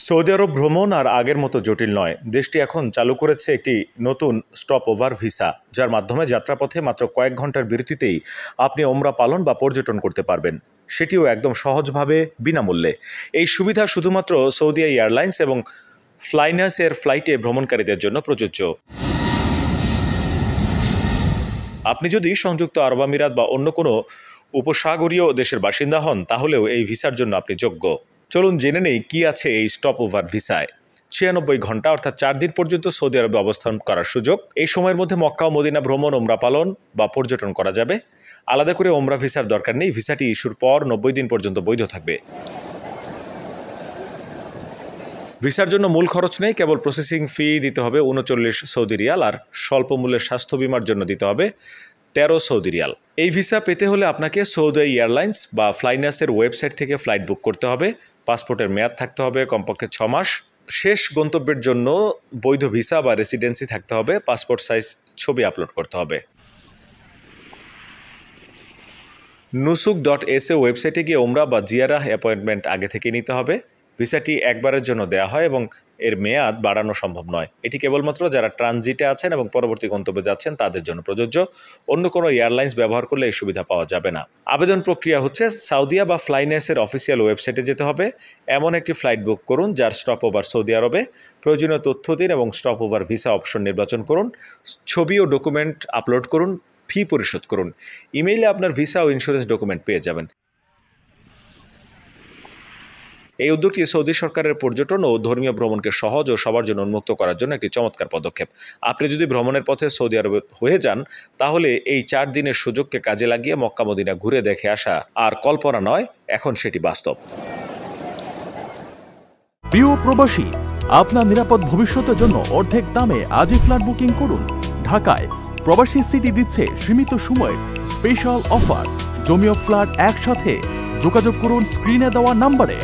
Saudi আরব ভ্রমণ আর আগের মতো জটিল নয়। দেশটি এখন চালু করেছে একটি নতুন স্টপ ওভার ভিসা, যার মাধ্যমে যাত্রাপথে মাত্র কয়েক ঘন্টার বিরতিতেই আপনি ওমরা পালন বা পর্যটন করতে পারবেন, সেটিও একদম সহজভাবে বিনামূল্যে। এই সুবিধা শুধুমাত্র সৌদি এয়ারলাইন্স এবং ফ্লাইনাস এর ফ্লাইটে ভ্রমণকারীদের জন্য প্রযোজ্য। আপনি যদি সংযুক্ত আরব আমিরাত বা অন্য কোনো উপসাগরীয় দেশের বাসিন্দা হন, তাহলেও এই ভিসার জন্য আপনি যোগ্য। চলুন জেনে নেই কি আছে এই স্টপ ওভার ভিসায়। 96 ঘন্টা অর্থাৎ 4 দিন পর্যন্ত সৌদি আরবে অবস্থান করার সুযোগ। এই সময়ের মধ্যে মক্কা ও মদিনা ভ্রমণ, ওমরা পালন বা পর্যটন করা যাবে। আলাদা করে ওমরা ভিসার দরকার নেই। ভিসাটি ইস্যুর পর 90 দিন পর্যন্ত বৈধ থাকবে। ভিসার জন্য মূল খরচ নেই, কেবল প্রসেসিং ফি দিতে হবে 39 সৌদি রিয়াল, আর স্বল্প মূল্যের স্বাস্থ্য বীমার জন্য দিতে হবে 13 সৌদি রিয়াল। এই ভিসা পেতে হলে আপনাকে সৌদি এয়ারলাইন্স বা ফ্লাইনাসের ওয়েবসাইট থেকে ফ্লাইট বুক করতে হবে। পাসপোর্টের মেয়াদ থাকতে হবে কমপক্ষে 6 মাস। শেষ গন্তব্যের জন্য বৈধ ভিসা বা রেসিডেন্সি থাকতে হবে। পাসপোর্ট সাইজ ছবি আপলোড করতে হবে। nusuk.sa ওয়েবসাইটে গিয়ে ওমরা বা জিয়ারাহ অ্যাপয়েন্টমেন্ট আগে থেকে নিতে হবে। ভিসাটি একবারের জন্য দেওয়া হয় এবং এর মেয়াদ বাড়ানো সম্ভব নয়। এটি কেবলমাত্র যারা ট্রানজিটে আছেন এবং পরবর্তী গন্তব্যে যাচ্ছেন তাদের জন্য প্রযোজ্য। অন্য কোনো এয়ারলাইন্স ব্যবহার করলে এই সুবিধা পাওয়া যাবে না। আবেদন প্রক্রিয়া হচ্ছে সাউদিয়া বা ফ্লাইনাসের অফিসিয়াল ওয়েবসাইটে যেতে হবে। এমন একটি ফ্লাইট বুক করুন যার স্টপ ওভার সৌদি আরবে। প্রয়োজনীয় তথ্য দিন এবং স্টপ ওভার ভিসা অপশন নির্বাচন করুন। ছবি ও ডকুমেন্ট আপলোড করুন। ফি পরিশোধ করুন। ইমেইলে আপনার ভিসা ও ইন্স্যুরেন্স ডকুমেন্ট পেয়ে যাবেন। এই উদ্যোগটি সৌদি সরকারের পর্যটন ও ধর্মীয় ভ্রমণকে সহজ ও সবার জন্য উন্মুক্ত করার জন্য একটি চমৎকার পদক্ষেপ। আপনি যদি ভ্রমণের পথে সৌদি আরবে হয়ে যান, তাহলে এই 4 দিনের সুযোগকে কাজে লাগিয়ে মক্কা মদিনা ঘুরে দেখে আসা আর কল্পনা নয়, এখন সেটি বাস্তব। প্রিয় প্রবাসী, আপনার নিরাপদ ভবিষ্যতের জন্য অর্ধেক দামে আজই ফ্ল্যাট বুকিং করুন। ঢাকায় প্রবাসী সিটি দিচ্ছে সীমিত সময়ের স্পেশাল অফার। জমি ও ফ্ল্যাট একসাথে। যোগাযোগ করুন স্ক্রিনে দেওয়া নাম্বারে।